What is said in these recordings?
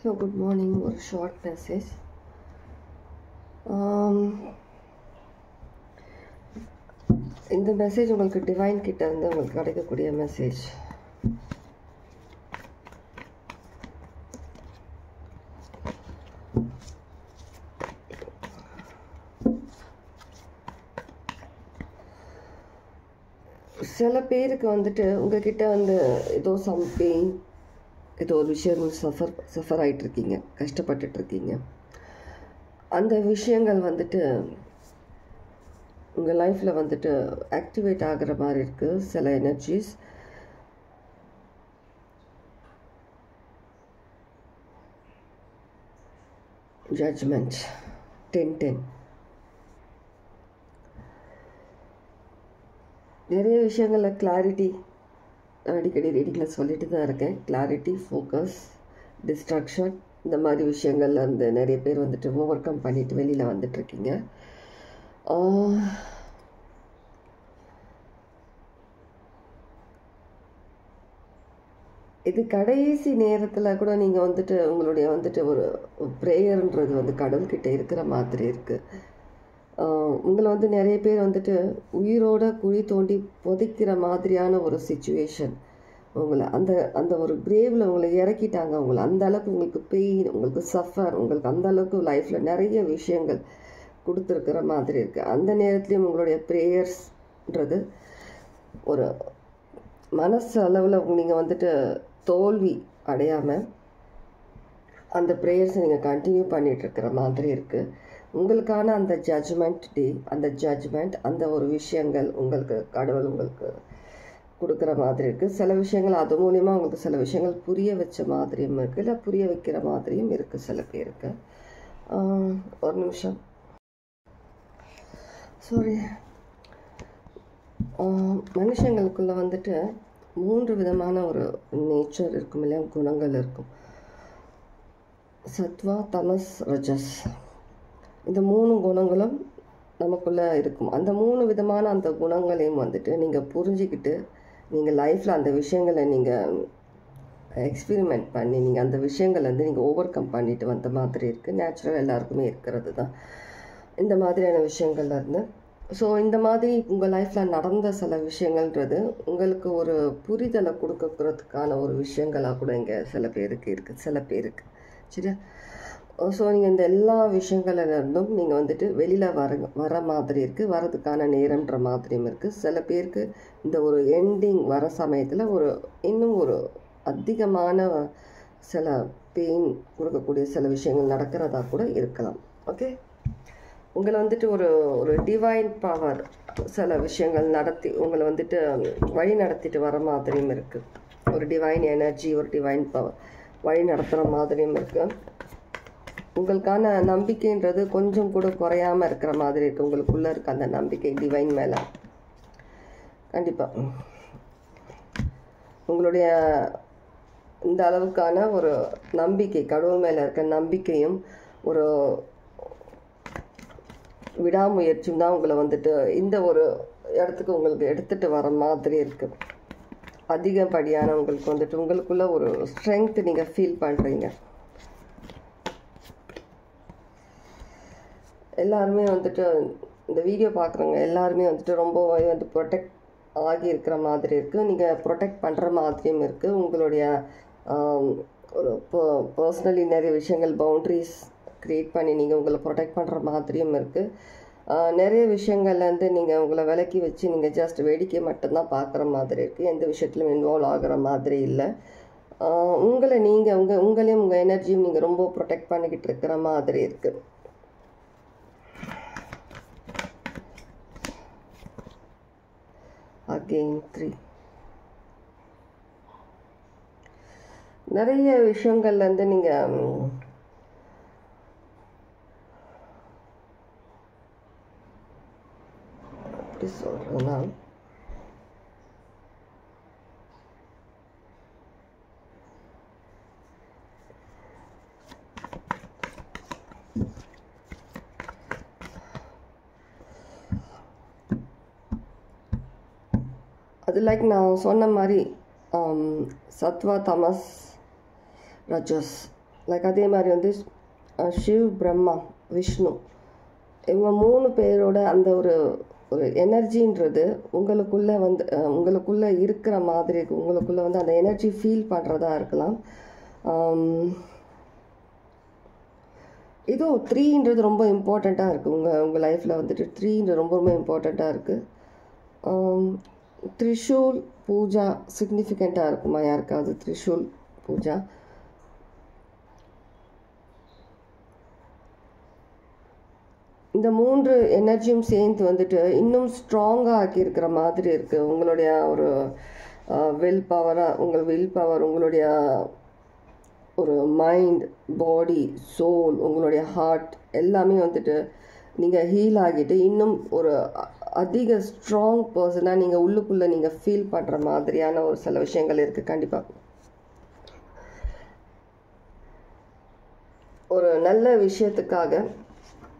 Hello, good morning. ஒரு short message. இந்த message உங்களுக்கு டிவைன் கிட்ட இருந்து உங்களுக்கு கிடைக்கக்கூடிய மெசேஜ். சில பேருக்கு வந்துட்டு உங்ககிட்ட வந்து ஏதோ சம் பெயின், ஏதோ ஒரு விஷயம் சஃபர் ஆகிட்டு இருக்கீங்க, கஷ்டப்பட்டுட்டு இருக்கீங்க. அந்த விஷயங்கள் வந்துட்டு உங்கள் லைஃப்பில் வந்துட்டு ஆக்டிவேட் ஆகிற மாதிரி இருக்குது. சில எனர்ஜிஸ் ஜட்ஜ்மெண்ட் 10-10 நிறைய விஷயங்களில் கிளாரிட்டி அடிக்கடி ரீடிங்கில் சொல்லிட்டு தான் இருக்கேன். கிளாரிட்டி, ஃபோக்கஸ், டிஸ்ட்ராக்ஷன், இந்த மாதிரி விஷயங்கள்ல இருந்து நிறைய பேர் வந்துட்டு ஓவர் கம் பண்ணிட்டு வெளியில் வந்துட்டுருக்கீங்க. இது கடைசி நேரத்தில் கூட நீங்கள் வந்துட்டு உங்களுடைய வந்துட்டு ஒரு ப்ரேயர்ன்றது வந்து கடவுள்கிட்ட இருக்கிற மாதிரி இருக்குது. உங்களை வந்து நிறைய பேர் வந்துட்டு உயிரோட குழி தோண்டி புதைக்கிற மாதிரியான ஒரு சிச்சுவேஷன். உங்களை அந்த அந்த ஒரு கிரேவில் உங்களை இறக்கிட்டாங்க. உங்களை அந்த அளவுக்கு உங்களுக்கு பெயின், உங்களுக்கு சஃபர், உங்களுக்கு அந்த அளவுக்கு லைஃப்பில் நிறைய விஷயங்கள் கொடுத்துருக்கிற மாதிரி இருக்குது. அந்த நேரத்துலையும் உங்களுடைய ப்ரேயர்ஸ்ன்றது ஒரு மனசு அளவில் நீங்கள் வந்துட்டு தோல்வி அடையாமல் அந்த ப்ரேயர்ஸை நீங்கள் கண்டினியூ பண்ணிகிட்ருக்கிற மாதிரி இருக்குது. உங்களுக்கான அந்த ஜட்ஜ்மெண்ட் டே, அந்த ஜட்ஜ்மெண்ட், அந்த ஒரு விஷயங்கள் உங்களுக்கு கடவுள் உங்களுக்கு கொடுக்குற மாதிரி இருக்குது. சில விஷயங்கள் அது மூலிமா உங்களுக்கு சில விஷயங்கள் புரிய வச்ச மாதிரியும் இருக்குது, இல்லை புரிய வைக்கிற மாதிரியும் இருக்குது சில பேருக்கு. ஒரு நிமிஷம், சாரி. மனுஷங்களுக்குள்ள வந்துட்டு 3 விதமான ஒரு நேச்சர் இருக்கும் இல்லையா, குணங்கள் இருக்கும். சத்வா, தமஸ், ரஜஸ். இந்த 3 குணங்களும் நமக்குள்ளே இருக்கும். அந்த 3 விதமான அந்த குணங்களையும் வந்துட்டு நீங்கள் புரிஞ்சிக்கிட்டு நீங்கள் லைஃப்பில் அந்த விஷயங்களை நீங்கள் எக்ஸ்பெரிமெண்ட் பண்ணி நீங்கள் அந்த விஷயங்கள் வந்து நீங்கள் ஓவர் கம் பண்ணிட்டு வந்த மாதிரி இருக்குது. நேச்சுரல் எல்லாருக்குமே இருக்கிறது தான் இந்த மாதிரியான விஷயங்கள்லேருந்து. ஸோ இந்த மாதிரி உங்கள் லைஃப்பில் நடந்த சில விஷயங்கள்ன்றது உங்களுக்கு ஒரு புரிதலை கொடுக்கறதுக்கான ஒரு விஷயங்களாக கூட இங்கே சில பேருக்கு இருக்குது, சில பேருக்கு. சரியா? ஸோ நீங்கள் இந்த எல்லா விஷயங்கள்லேருந்தும் நீங்கள் வந்துட்டு வெளியில் வர மாதிரி இருக்குது, வரதுக்கான நேரம்ன்ற மாதிரியும் இருக்குது. சில பேருக்கு இந்த ஒரு எண்டிங் வர சமயத்தில் இன்னும் ஒரு அதிகமான சில பெயின் கொடுக்கக்கூடிய சில விஷயங்கள் நடக்கிறதா கூட இருக்கலாம். ஓகே, உங்களை வந்துட்டு ஒரு டிவைன் பவர் சில விஷயங்கள் நடத்தி உங்களை வந்துட்டு வழி நடத்திட்டு வர மாதிரியும் இருக்குது. ஒரு டிவைன் எனர்ஜி, ஒரு டிவைன் பவர் வழி நடத்துகிற மாதிரியும் இருக்குது. உங்களுக்கான நம்பிக்கைன்றது கொஞ்சம் கூட குறையாமல் இருக்கிற மாதிரி இருக்குது. உங்களுக்குள்ளே இருக்க அந்த நம்பிக்கை டிவைன் மேலே கண்டிப்பாக உங்களுடைய இந்த அளவுக்கான ஒரு நம்பிக்கை, கடவுள் மேலே இருக்க நம்பிக்கையும் ஒரு விடாமுயற்சியும் தான் உங்களை வந்துட்டு இந்த ஒரு இடத்துக்கு உங்களுக்கு எடுத்துகிட்டு வர மாதிரி இருக்குது. அதிகப்படியான உங்களுக்கு வந்துட்டு உங்களுக்குள்ள ஒரு ஸ்ட்ரென்த் நீங்கள் ஃபீல் பண்ணுறீங்க. எல்லாருமே வந்துட்டு இந்த வீடியோ பார்க்குறவங்க எல்லாருமே வந்துட்டு ரொம்ப வந்து ப்ரொடெக்ட் ஆகி இருக்கிற மாதிரி இருக்குது. நீங்கள் ப்ரொடெக்ட் பண்ணுற மாதிரியும் இருக்குது. உங்களுடைய ஒரு பர்சனலி நிறைய விஷயங்கள் பவுண்ட்ரிஸ் க்ரியேட் பண்ணி நீங்கள் உங்களை ப்ரொடெக்ட் பண்ணுற மாதிரியும் இருக்குது. நிறைய விஷயங்கள்லேருந்து நீங்கள் உங்களை விலக்கி வச்சு நீங்கள் ஜஸ்ட் வேடிக்கை மட்டும்தான் பார்க்குற மாதிரி இருக்குது. எந்த விஷயத்துலையும் இன்வால்வ் ஆகிற மாதிரி இல்லை. உங்களை நீங்கள் உங்களையும் உங்கள் எனர்ஜியும் நீங்கள் ரொம்ப ப்ரொடெக்ட் பண்ணிக்கிட்டு இருக்கிற மாதிரி இருக்குது. அகெயின் 3 நிறைய விஷயங்கள்லேருந்து நீங்கள் எப்படி சொல்கிறேன்னா, அது லைக் நான் சொன்ன மாதிரி சத்வா, தமஸ், ரஜஸ் லைக் அதே மாதிரி வந்து சிவ், பிரம்மா, விஷ்ணு, இவங்க 3 பேரோட அந்த ஒரு ஒரு எனர்ஜின்றது உங்களுக்குள்ளே வந்து உங்களுக்குள்ளே இருக்கிற மாதிரி இருக்குது. உங்களுக்குள்ளே வந்து அந்த எனர்ஜி ஃபீல் பண்ணுறதா இருக்கலாம். இதுவும் 3ன்றது ரொம்ப இம்பார்ட்டண்ட்டாக இருக்குது. உங்கள் லைஃப்பில் வந்துட்டு 3ன்றது ரொம்ப ரொம்ப இம்பார்ட்டண்ட்டாக இருக்குது. த்ரிஷூல் பூஜா சிக்னிஃபிகண்ட்டாக இருக்குமா யாருக்காவது? த்ரிஷூல் பூஜா, இந்த 3 எனர்ஜியும் சேர்ந்து வந்துட்டு இன்னும் ஸ்ட்ராங்காக ஆக்கியிருக்கிற மாதிரி இருக்குது. உங்களுடைய ஒரு வில் பவராக, உங்கள் வில் பவர், உங்களுடைய ஒரு மைண்ட், பாடி, சோல், உங்களுடைய ஹார்ட் எல்லாமே வந்துட்டு நீங்கள் ஹீல் ஆகிட்டு இன்னும் ஒரு அதிக ஸ்ட்ராங் பர்சனாக நீங்கள் உள்ளுக்குள்ளே நீங்கள் ஃபீல் பண்ணுற மாதிரியான ஒரு சில விஷயங்கள் இருக்குது. கண்டிப்பாக ஒரு நல்ல விஷயத்துக்காக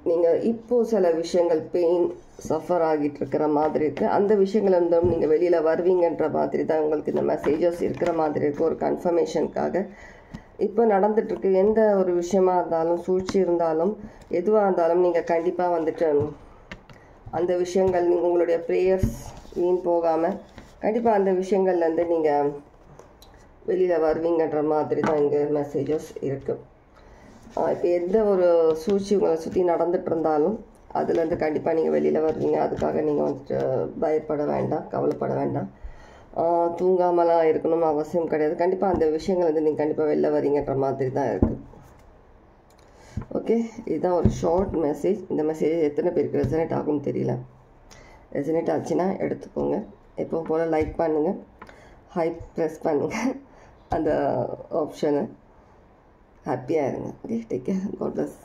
நீங்கள் இப்போது சில விஷயங்கள் பெயின் சஃபர் ஆகிட்டு இருக்கிற மாதிரி இருக்குது. அந்த விஷயங்கள் இருந்தும் நீங்கள் வெளியில் வருவீங்கன்ற மாதிரி தான் உங்களுக்கு இந்த மெசேஜஸ் இருக்கிற மாதிரி இருக்குது. ஒரு கன்ஃபர்மேஷனுக்காக இப்போ நடந்துகிட்ருக்கு. எந்த ஒரு விஷயமா இருந்தாலும், சூழ்ச்சி இருந்தாலும், எதுவாக இருந்தாலும் நீங்கள் கண்டிப்பாக வந்துட்டு அந்த விஷயங்கள் நீங்கள் உங்களுடைய ப்ரேயர்ஸ் வீண் போகாமல் கண்டிப்பாக அந்த விஷயங்கள்லேருந்து நீங்கள் வெளியில் வருவீங்கன்ற மாதிரி தான் இங்கே மெசேஜஸ் இருக்குது. இப்போ எந்த ஒரு சூழ்ச்சி உங்களை சுற்றி நடந்துகிட்டு இருந்தாலும் அதுலேருந்து கண்டிப்பாக நீங்கள் வெளியில் வருவீங்க. அதுக்காக நீங்கள் வந்துட்டு பயப்பட வேண்டாம், கவலைப்பட வேண்டாம். தூங்காமலாம் இருக்கணும்னு அவசியம் கிடையாது. கண்டிப்பாக அந்த விஷயங்கள் வந்து நீங்கள் கண்டிப்பாக வெளில வரீங்கன்ற மாதிரி தான் இருக்குது. ஓகே, இதுதான் ஒரு ஷார்ட் மெசேஜ். இந்த மெசேஜ் எத்தனை பேருக்கு ரெசனேட் ஆகும்னு தெரியல. ரெசனேட் ஆச்சுன்னா எடுத்துக்கோங்க. எப்பவும் போல் லைக் பண்ணுங்கள், ஹைப் ப்ரெஸ் பண்ணுங்கள் அந்த ஆப்ஷனை. ஹாப்பியாக இருங்க. Okay, take care, God plus.